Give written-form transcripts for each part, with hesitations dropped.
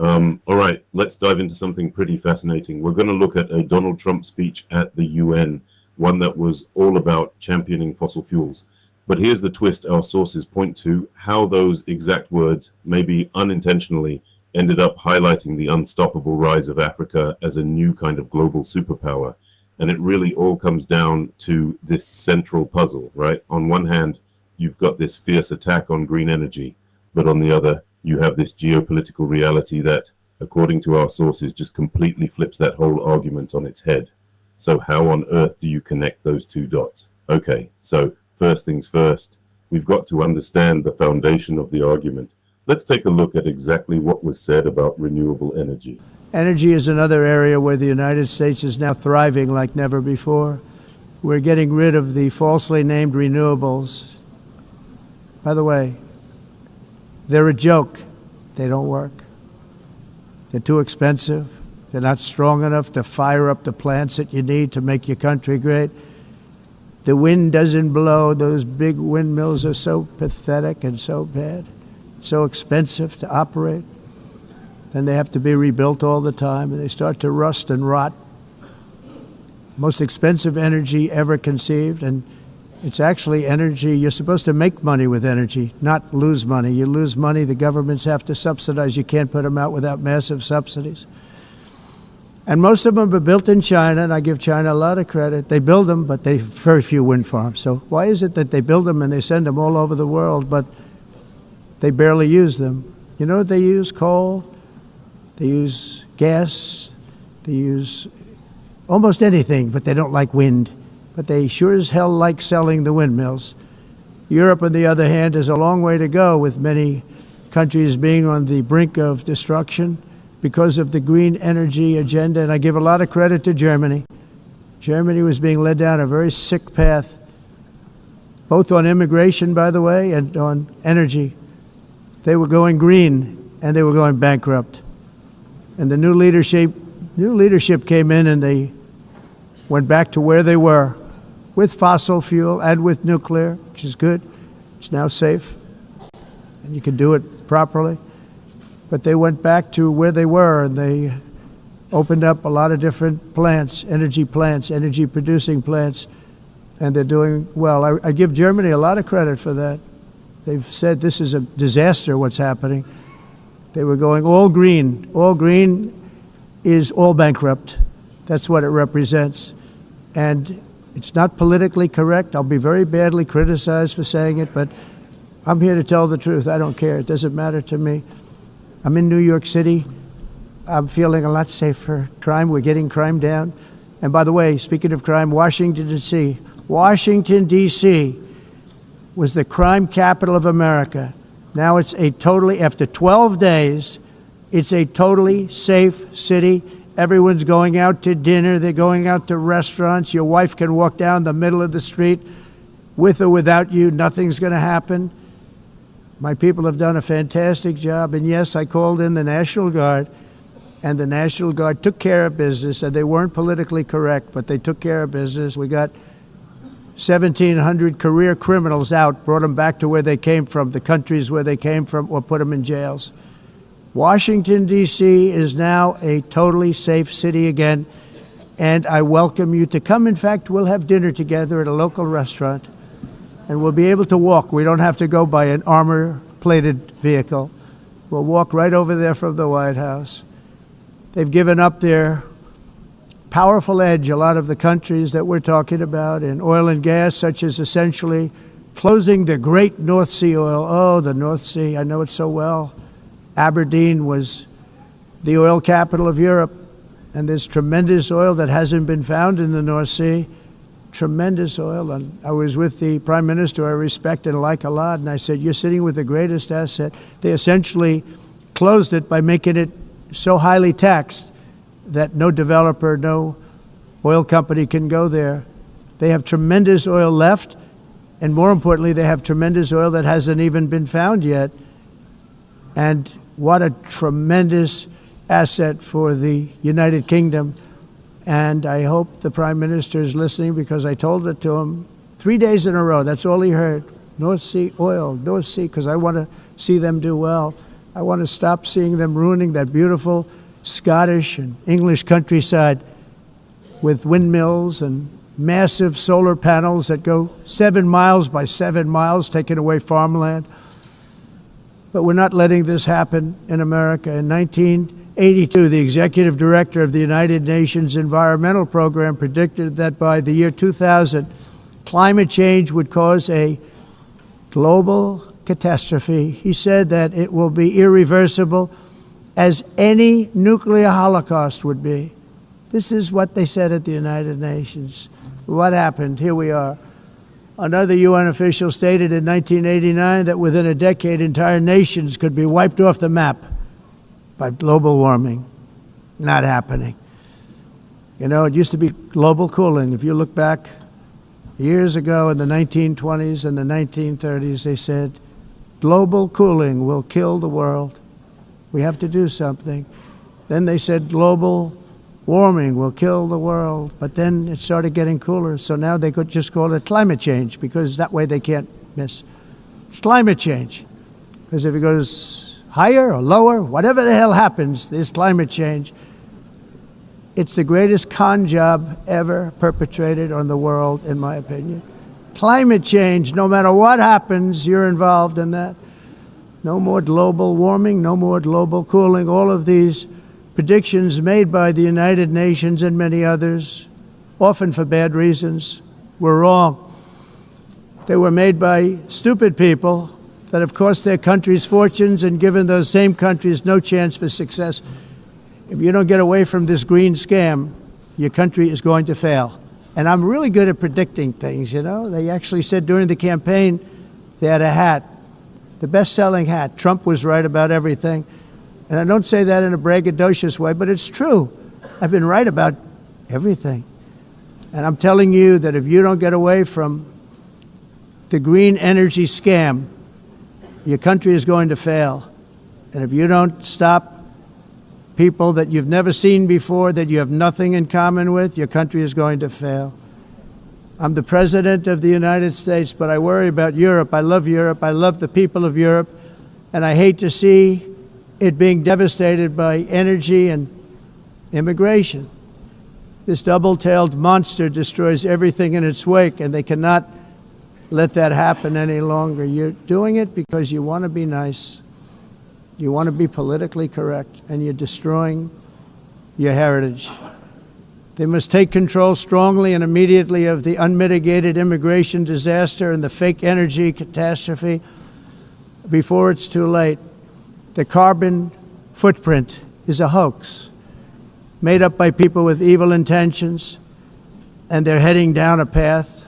All right, let's dive into something pretty fascinating. We're going to look at a Donald Trump speech at the UN, one that was all about championing fossil fuels. But here's the twist our sources point to: how those exact words, maybe unintentionally, ended up highlighting the unstoppable rise of Africa as a new kind of global superpower. And it really all comes down to this central puzzle, right? On one hand, you've got this fierce attack on green energy, but on the other, you have this geopolitical reality that, according to our sources, just completely flips that whole argument on its head. So how on earth do you connect those two dots? Okay, so first things first, we've got to understand the foundation of the argument. Let's take a look at exactly what was said about renewable energy. Energy is another area where the United States is now thriving like never before. We're getting rid of the falsely named renewables. By the way, they're a joke. They don't work. They're too expensive. They're not strong enough to fire up the plants that you need to make your country great. The wind doesn't blow. Those big windmills are so pathetic and so bad, so expensive to operate. Then they have to be rebuilt all the time, and they start to rust and rot. Most expensive energy ever conceived, and it's actually energy. You're supposed to make money with energy, not lose money. You lose money, the governments have to subsidize. You can't put them out without massive subsidies. And most of them are built in China, and I give China a lot of credit. They build them, but they have very few wind farms. So why is it that they build them and they send them all over the world, but they barely use them? You know what they use? Coal. They use gas. They use almost anything, but they don't like wind. But they sure as hell like selling the windmills. Europe, on the other hand, has a long way to go, with many countries being on the brink of destruction because of the green energy agenda. And I give a lot of credit to Germany. Germany was being led down a very sick path, both on immigration, by the way, and on energy. They were going green, and they were going bankrupt. And the new leadership came in, and they went back to where they were, with fossil fuel and with nuclear, which is good. It's now safe, and you can do it properly. But they went back to where they were, and they opened up a lot of different plants, energy-producing plants, and they're doing well. I give Germany a lot of credit for that. They've said this is a disaster, what's happening. They were going all green. All green is all bankrupt. That's what it represents. And it's not politically correct. I'll be very badly criticized for saying it, but I'm here to tell the truth. I don't care. It doesn't matter to me. I'm in New York City. I'm feeling a lot safer. Crime, we're getting crime down. And by the way, speaking of crime, Washington, D.C. Washington, D.C. was the crime capital of America. Now it's after 12 days, it's a totally safe city. Everyone's going out to dinner. They're going out to restaurants. Your wife can walk down the middle of the street with or without you. Nothing's going to happen. My people have done a fantastic job. And yes, I called in the National Guard, and the National Guard took care of business, and they weren't politically correct, but they took care of business. We got 1,700 career criminals out, brought them back to where they came from, the countries where they came from, or put them in jails. Washington, D.C. is now a totally safe city again, and I welcome you to come. In fact, we'll have dinner together at a local restaurant, and we'll be able to walk. We don't have to go by an armor-plated vehicle. We'll walk right over there from the White House. They've given up their powerful edge, a lot of the countries that we're talking about, in oil and gas, such as essentially closing the great North Sea oil. Oh, the North Sea, I know it so well. Aberdeen was the oil capital of Europe, and there's tremendous oil that hasn't been found in the North Sea. Tremendous oil. And I was with the Prime Minister I respect and like a lot, and I said, you're sitting with the greatest asset. They essentially closed it by making it so highly taxed that no developer, no oil company can go there. They have tremendous oil left, and more importantly, they have tremendous oil that hasn't even been found yet. And what a tremendous asset for the United Kingdom. And I hope the Prime Minister is listening, because I told it to him 3 days in a row. That's all he heard. North Sea oil, North Sea, because I want to see them do well. I want to stop seeing them ruining that beautiful Scottish and English countryside with windmills and massive solar panels that go 7 miles by 7 miles, taking away farmland. But we're not letting this happen in America. In 1982, the executive director of the United Nations Environmental Program predicted that by the year 2000, climate change would cause a global catastrophe. He said that it will be irreversible, as any nuclear holocaust would be. This is what they said at the United Nations. What happened? Here we are. Another UN official stated in 1989 that within a decade, entire nations could be wiped off the map by global warming. Not happening. You know, it used to be global cooling. If you look back years ago in the 1920s and the 1930s, they said, global cooling will kill the world. We have to do something. Then they said global warming will kill the world. But then it started getting cooler. So now they could just call it climate change, because that way they can't miss. It's climate change. Because if it goes higher or lower, whatever the hell happens, there's climate change. It's the greatest con job ever perpetrated on the world, in my opinion. Climate change, no matter what happens, you're involved in that. No more global warming, no more global cooling. All of these predictions made by the United Nations and many others, often for bad reasons, were wrong. They were made by stupid people that have cost their countries fortunes and given those same countries no chance for success. If you don't get away from this green scam, your country is going to fail. And I'm really good at predicting things, you know. They actually said during the campaign they had a hat, the best-selling hat. Trump was right about everything. And I don't say that in a braggadocious way, but it's true. I've been right about everything. And I'm telling you that if you don't get away from the green energy scam, your country is going to fail. And if you don't stop people that you've never seen before, that you have nothing in common with, your country is going to fail. I'm the president of the United States, but I worry about Europe. I love Europe. I love the people of Europe. And I hate to see it being devastated by energy and immigration. This double-tailed monster destroys everything in its wake, and they cannot let that happen any longer. You're doing it because you want to be nice. You want to be politically correct, and you're destroying your heritage. They must take control strongly and immediately of the unmitigated immigration disaster and the fake energy catastrophe before it's too late. The carbon footprint is a hoax made up by people with evil intentions, and they're heading down a path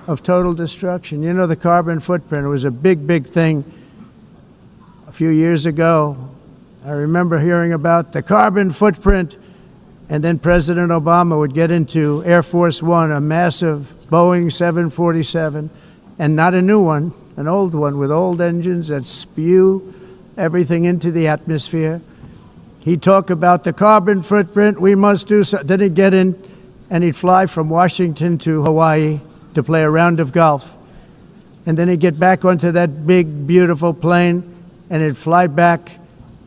of total destruction. You know, the carbon footprint was a big, big thing a few years ago. I remember hearing about the carbon footprint, and then President Obama would get into Air Force One, a massive Boeing 747, and not a new one, an old one with old engines that spew everything into the atmosphere. He'd talk about the carbon footprint, we must do so. Then he'd get in and he'd fly from Washington to Hawaii to play a round of golf. And then he'd get back onto that big, beautiful plane and he'd fly back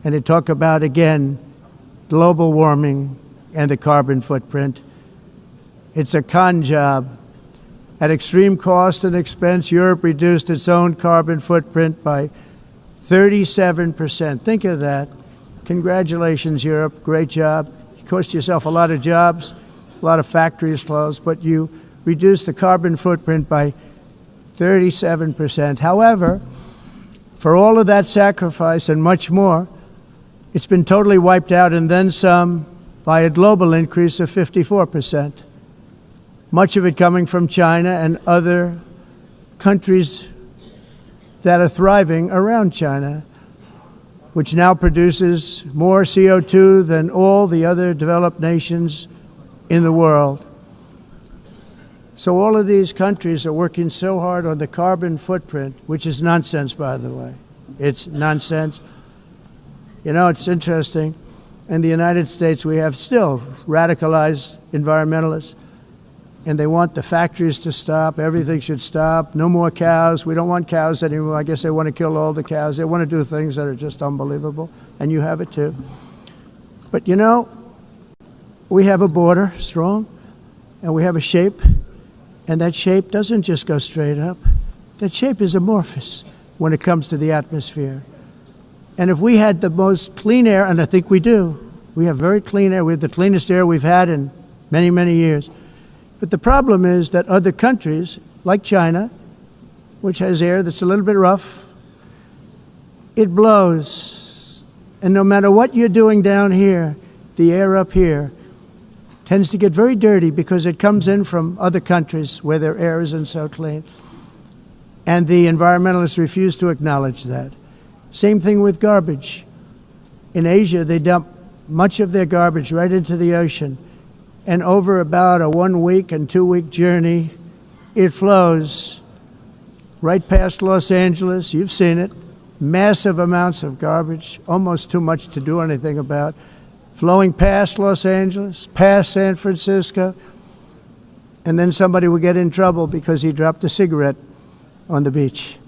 and he'd talk about, again, global warming and the carbon footprint. It's a con job. At extreme cost and expense, Europe reduced its own carbon footprint by 37%. Think of that. Congratulations, Europe. Great job. You cost yourself a lot of jobs, a lot of factories closed, but you reduced the carbon footprint by 37%. However, for all of that sacrifice and much more, it's been totally wiped out and then some by a global increase of 54%. Much of it coming from China and other countries that are thriving around China, which now produces more CO2 than all the other developed nations in the world. So all of these countries are working so hard on the carbon footprint, which is nonsense, by the way. It's nonsense. You know, it's interesting. In the United States, we have still radicalized environmentalists. and they want the factories to stop. Everything should stop. No more cows. We don't want cows anymore. I guess they want to kill all the cows. They want to do things that are just unbelievable, and you have it too. But you know, we have a border, strong, and we have a shape, and that shape doesn't just go straight up. That shape is amorphous when it comes to the atmosphere. And if we had the most clean air, and I think we do, we have very clean air. We have the cleanest air we've had in many, many years. But the problem is that other countries, like China, which has air that's a little bit rough, it blows. And no matter what you're doing down here, the air up here tends to get very dirty because it comes in from other countries where their air isn't so clean. And the environmentalists refuse to acknowledge that. Same thing with garbage. In Asia, they dump much of their garbage right into the ocean. And over about a 1 week and 2 week journey, it flows right past Los Angeles. You've seen it. Massive amounts of garbage, almost too much to do anything about, flowing past Los Angeles, past San Francisco. And then somebody will get in trouble because he dropped a cigarette on the beach.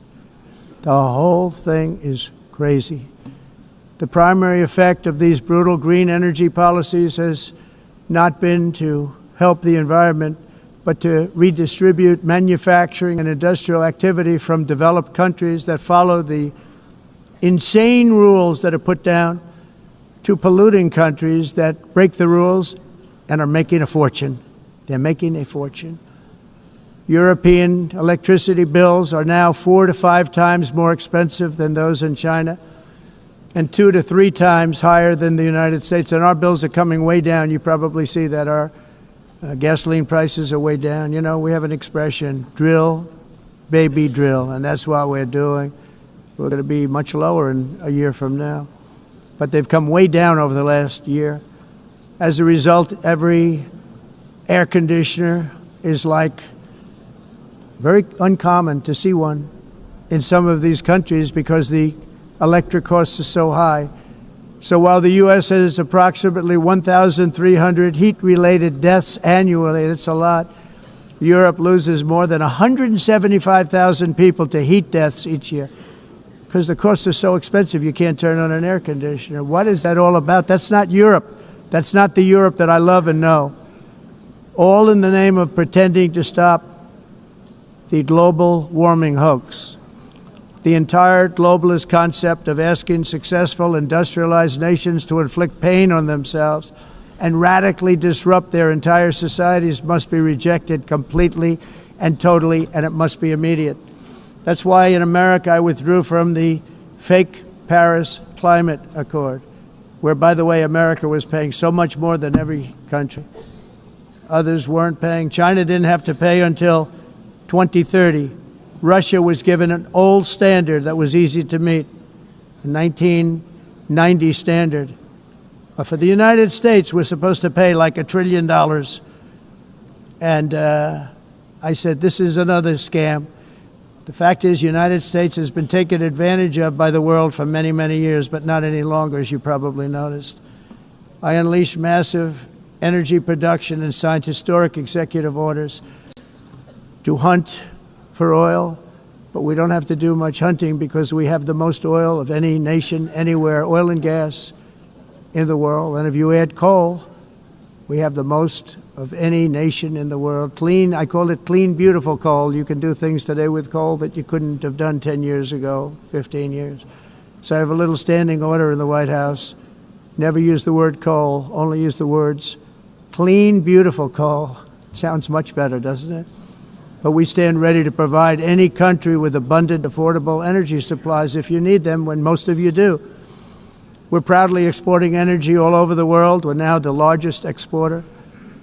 The whole thing is crazy. The primary effect of these brutal green energy policies has not been to help the environment, but to redistribute manufacturing and industrial activity from developed countries that follow the insane rules that are put down to polluting countries that break the rules and are making a fortune. They're making a fortune. European electricity bills are now 4 to 5 times more expensive than those in China, and 2 to 3 times higher than the United States. And our bills are coming way down. You probably see that our gasoline prices are way down. You know, we have an expression, drill, baby, drill, and that's what we're doing. We're going to be much lower in a year from now. But they've come way down over the last year. As a result, every air conditioner is like very uncommon to see one in some of these countries because the electric costs are so high. So while the U.S. has approximately 1,300 heat-related deaths annually, that's a lot, Europe loses more than 175,000 people to heat deaths each year because the costs are so expensive you can't turn on an air conditioner. What is that all about? That's not Europe. That's not the Europe that I love and know. All in the name of pretending to stop the global warming hoax. The entire globalist concept of asking successful industrialized nations to inflict pain on themselves and radically disrupt their entire societies must be rejected completely and totally, and it must be immediate. That's why in America I withdrew from the fake Paris Climate Accord, where, by the way, America was paying so much more than every country. Others weren't paying. China didn't have to pay until 2030. Russia was given an old standard that was easy to meet, a 1990 standard. But for the United States, we're supposed to pay like $1 trillion. And I said, this is another scam. The fact is, the United States has been taken advantage of by the world for many, many years, but not any longer, as you probably noticed. I unleashed massive energy production and signed historic executive orders to hunt for oil, but we don't have to do much hunting because we have the most oil of any nation anywhere, oil and gas in the world. And if you add coal, we have the most of any nation in the world. Clean, I call it clean, beautiful coal. You can do things today with coal that you couldn't have done 10 years ago, 15 years. So I have a little standing order in the White House. Never use the word coal, only use the words clean, beautiful coal. Sounds much better, doesn't it? But we stand ready to provide any country with abundant, affordable energy supplies if you need them, when most of you do. We're proudly exporting energy all over the world. We're now the largest exporter.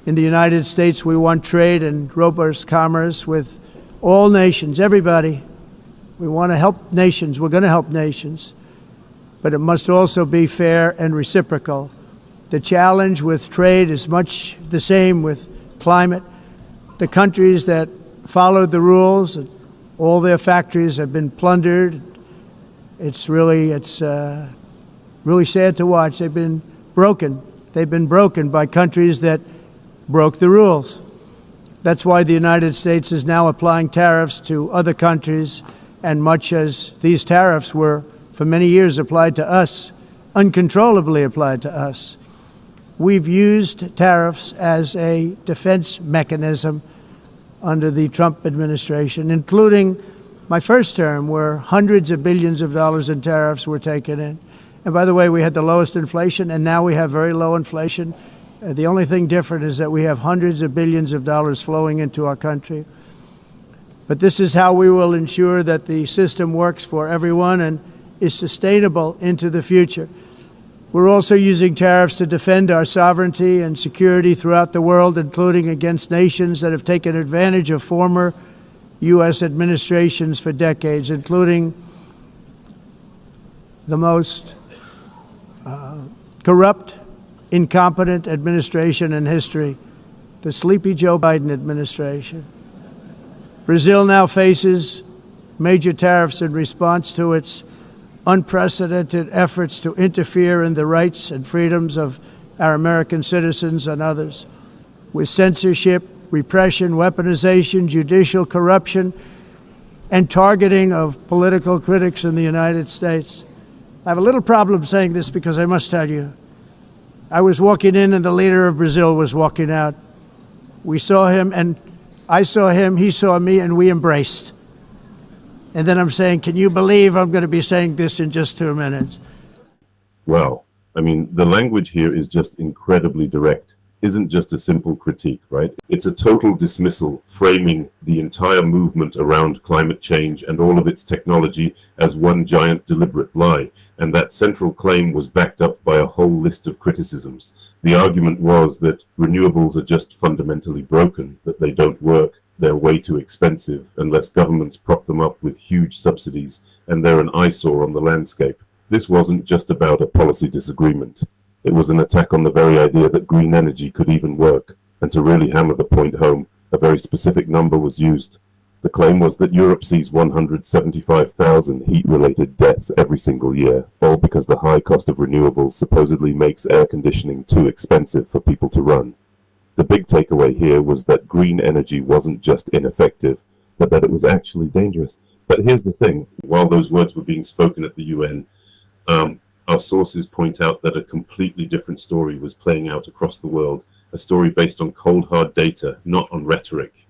In the United States, we want trade and robust commerce with all nations, everybody. We want to help nations. We're going to help nations. But it must also be fair and reciprocal. The challenge with trade is much the same with climate. The countries that followed the rules, all their factories have been plundered. It's really sad to watch. They've been broken. They've been broken by countries that broke the rules. That's why the United States is now applying tariffs to other countries, and much as these tariffs were for many years applied to us, uncontrollably applied to us, we've used tariffs as a defense mechanism under the Trump administration, including my first term, where hundreds of billions of dollars in tariffs were taken in. And by the way, we had the lowest inflation, and now we have very low inflation. The only thing different is that we have hundreds of billions of dollars flowing into our country. But this is how we will ensure that the system works for everyone and is sustainable into the future. We're also using tariffs to defend our sovereignty and security throughout the world, including against nations that have taken advantage of former U.S. administrations for decades, including the most corrupt, incompetent administration in history, the sleepy Joe Biden administration. Brazil now faces major tariffs in response to its unprecedented efforts to interfere in the rights and freedoms of our American citizens and others, with censorship, repression, weaponization, judicial corruption, and targeting of political critics in the United States. I have a little problem saying this because I must tell you, I was walking in and the leader of Brazil was walking out. We saw him and I saw him, he saw me, and we embraced. And then I'm saying, can you believe I'm going to be saying this in just 2 minutes? Wow. I mean, the language here is just incredibly direct. Isn't just a simple critique, right? It's a total dismissal, framing the entire movement around climate change and all of its technology as one giant deliberate lie. And that central claim was backed up by a whole list of criticisms. The argument was that renewables are just fundamentally broken, that they don't work, they're way too expensive unless governments prop them up with huge subsidies, and they're an eyesore on the landscape. This wasn't just about a policy disagreement. It was an attack on the very idea that green energy could even work, and to really hammer the point home, a very specific number was used. The claim was that Europe sees 175,000 heat-related deaths every single year, all because the high cost of renewables supposedly makes air conditioning too expensive for people to run. The big takeaway here was that green energy wasn't just ineffective, but that it was actually dangerous. But here's the thing, while those words were being spoken at the UN, our sources point out that a completely different story was playing out across the world, a story based on cold, hard data, not on rhetoric.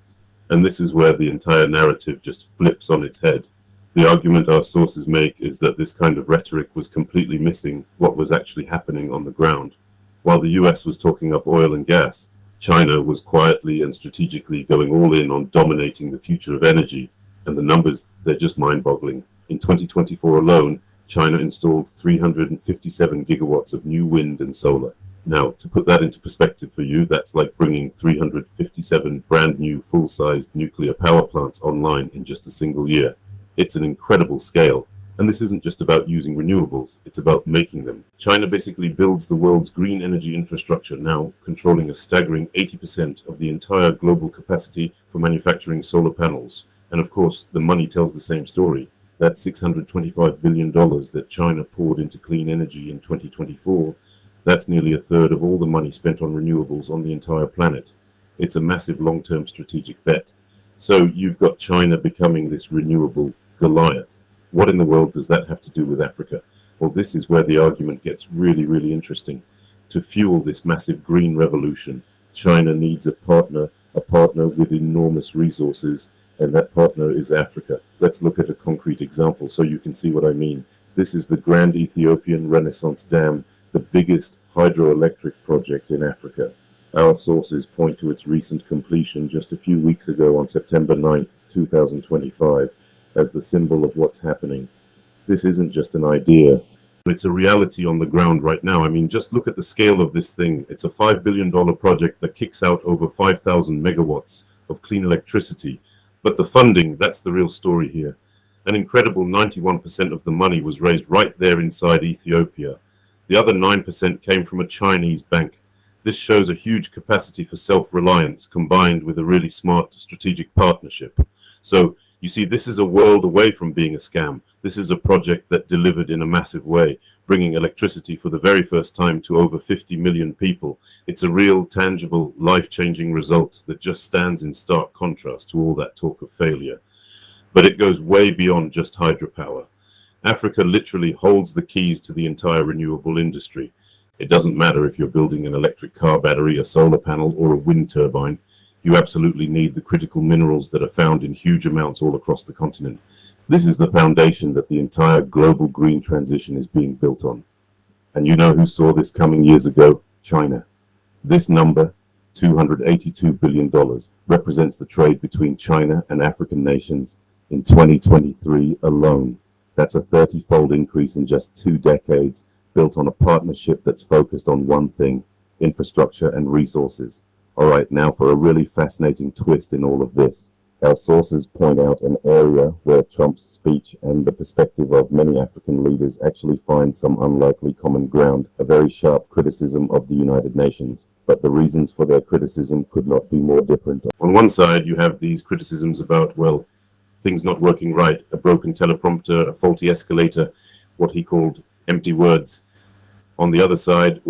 And this is where the entire narrative just flips on its head. The argument our sources make is that this kind of rhetoric was completely missing what was actually happening on the ground. While the US was talking up oil and gas, China was quietly and strategically going all in on dominating the future of energy. And the numbers, they're just mind-boggling. In 2024 alone, China installed 357 gigawatts of new wind and solar. Now, to put that into perspective for you, that's like bringing 357 brand new full-sized nuclear power plants online in just a single year. It's an incredible scale. And this isn't just about using renewables, it's about making them. China basically builds the world's green energy infrastructure now, controlling a staggering 80% of the entire global capacity for manufacturing solar panels. And of course, the money tells the same story. That $625 billion that China poured into clean energy in 2024, that's nearly a third of all the money spent on renewables on the entire planet. It's a massive long-term strategic bet. So you've got China becoming this renewable Goliath. What in the world does that have to do with Africa? Well, this is where the argument gets really, really interesting. To fuel this massive green revolution, China needs a partner with enormous resources, and that partner is Africa. Let's look at a concrete example so you can see what I mean. This is the Grand Ethiopian Renaissance Dam, the biggest hydroelectric project in Africa. Our sources point to its recent completion just a few weeks ago on September 9th, 2025, as the symbol of what's happening. This isn't just an idea. It's a reality on the ground right now. I mean, just look at the scale of this thing. It's a $5 billion project that kicks out over 5,000 megawatts of clean electricity. But the funding, that's the real story here. An incredible 91% of the money was raised right there inside Ethiopia. The other 9% came from a Chinese bank. This shows a huge capacity for self-reliance combined with a really smart strategic partnership. So You see, this is a world away from being a scam. This is a project that delivered in a massive way, bringing electricity for the very first time to over 50 million people. It's a real, tangible, life-changing result that just stands in stark contrast to all that talk of failure. But it goes way beyond just hydropower. Africa literally holds the keys to the entire renewable industry. It doesn't matter if you're building an electric car battery, a solar panel, or a wind turbine. You absolutely need the critical minerals that are found in huge amounts all across the continent. This is the foundation that the entire global green transition is being built on. And you know who saw this coming years ago? China. This number, $282 billion, represents the trade between China and African nations in 2023 alone. That's a 30-fold increase in just 2 decades, built on a partnership that's focused on one thing: infrastructure and resources. All right, now for a really fascinating twist in all of this. Our sources point out an area where Trump's speech and the perspective of many African leaders actually find some unlikely common ground, a very sharp criticism of the United Nations. But the reasons for their criticism could not be more different. On one side, you have these criticisms about, well, things not working right, a broken teleprompter, a faulty escalator, what he called empty words. On the other side,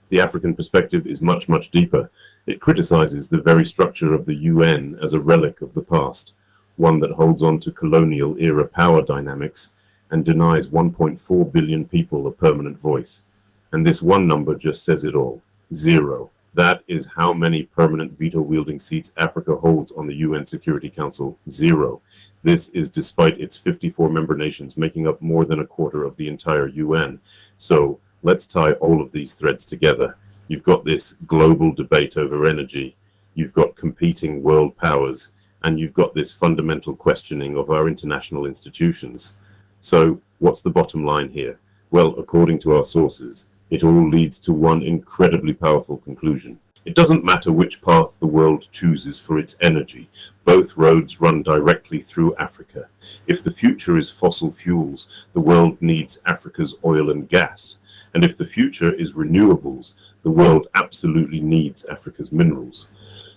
the African perspective is much, much deeper. It criticizes the very structure of the UN as a relic of the past, one that holds on to colonial-era power dynamics and denies 1.4 billion people a permanent voice. And this one number just says it all: 0. That is how many permanent veto-wielding seats Africa holds on the UN Security Council: 0. This is despite its 54 member nations making up more than a quarter of the entire UN. So let's tie all of these threads together. You've got this global debate over energy, you've got competing world powers, and you've got this fundamental questioning of our international institutions. So what's the bottom line here? Well, according to our sources, it all leads to one incredibly powerful conclusion. It doesn't matter which path the world chooses for its energy. Both roads run directly through Africa. If the future is fossil fuels, the world needs Africa's oil and gas. And if the future is renewables, the world absolutely needs Africa's minerals.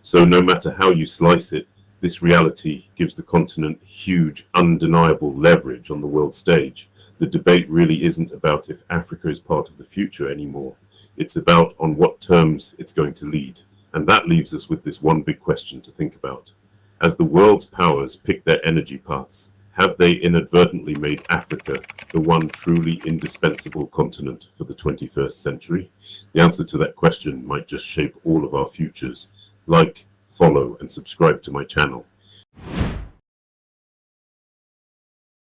So no matter how you slice it, this reality gives the continent huge, undeniable leverage on the world stage. The debate really isn't about if Africa is part of the future anymore. It's about on what terms it's going to lead. And that leaves us with this one big question to think about. As the world's powers pick their energy paths, have they inadvertently made Africa the one truly indispensable continent for the 21st century? The answer to that question might just shape all of our futures. Like, follow, and subscribe to my channel.